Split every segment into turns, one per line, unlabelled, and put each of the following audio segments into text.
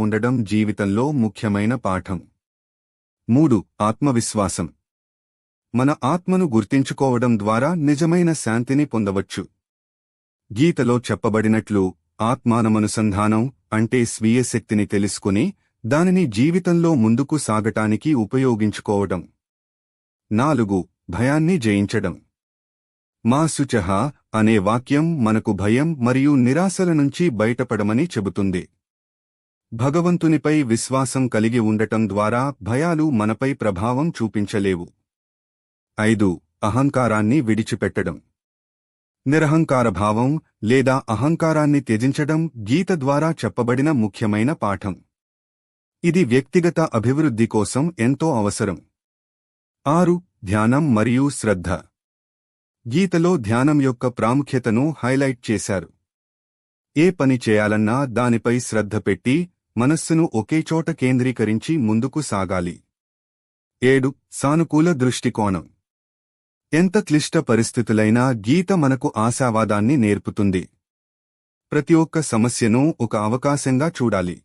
ఉండడం జీవితంలో ముఖ్యమైన పాఠం. 3. ఆత్మవిశ్వాసం. మన ఆత్మను గుర్తించుకోవడం ద్వారా నిజమైన శాంతిని పొందవచ్చు. గీతలో చెప్పబడినట్లు ఆత్మానమనుసంధానం అంటే స్వీయ శక్తిని తెలుసుకుని దానిని జీవితంలో ముందుకు సాగటానికి ఉపయోగించుకోవడం. 4. భయాన్ని జయించడం. మా శుచః అనే వాక్యం మనకు భయం మరియు నిరాశల నుంచి బయటపడమని చెబుతుంది. భగవంతునిపై విశ్వాసం కలిగి ఉండటం ద్వారా భయాలు మనపై ప్రభావం చూపించలేవు. 5. అహంకారాన్ని విడిచిపెట్టడం. నిరహంకారభావం లేదా అహంకారాన్ని త్యజించడం గీత ద్వారా చెప్పబడిన ముఖ్యమైన పాఠం. ఇది వ్యక్తిగత అభివృద్ధి కోసం ఎంతో అవసరం. 6. ధ్యానం మరియు శ్రద్ధ. గీతలో ధ్యానం యొక్క ప్రాముఖ్యతను హైలైట్ చేశారు. ఏ పని చేయాలన్నా దానిపై శ్రద్ధ పెట్టి మనస్సును ఒకే చోట కేంద్రీకరించి ముందుకు సాగాలి. 7. సానుకూల దృష్టికోణం. ఎంత క్లిష్ట పరిస్థితులైనా గీత మనకు ఆశావాదాన్ని నేర్పుతుంది. ప్రతి ఒక్క సమస్యను ఒక అవకాశంగా చూడాలి.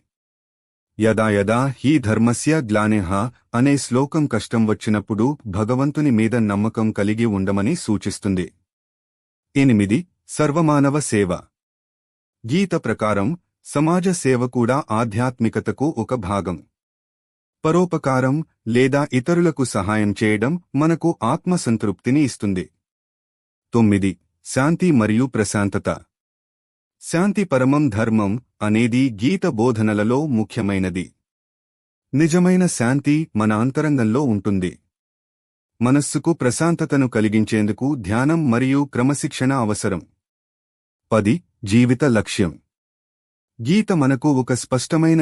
యదా యదా హి ధర్మస్య గ్లానిః అనే శ్లోకం కష్టం వచ్చినప్పుడు భగవంతుని మీద నమ్మకం కలిగి ఉండమని సూచిస్తుంది. 8. సర్వమానవ సేవ. గీత ప్రకారం సమాజ సేవ కూడా ఆధ్యాత్మికతకు ఒక భాగం. పరోపకారం లేదా ఇతరులకు సహాయం చేయడం మనకు ఆత్మసంతృప్తిని ఇస్తుంది. 9. శాంతి మరియు ప్రశాంతత. శాంతి పరమం ధర్మం అనేది గీత బోధనలలో ముఖ్యమైనది. నిజమైన శాంతి మన అంతరంగంలో ఉంటుంది. మనస్సుకు ప్రశాంతతను కలిగించేందుకు ధ్యానం మరియు క్రమశిక్షణ అవసరం. 10. జీవిత లక్ష్యం. గీత మనకు ఒక స్పష్టమైన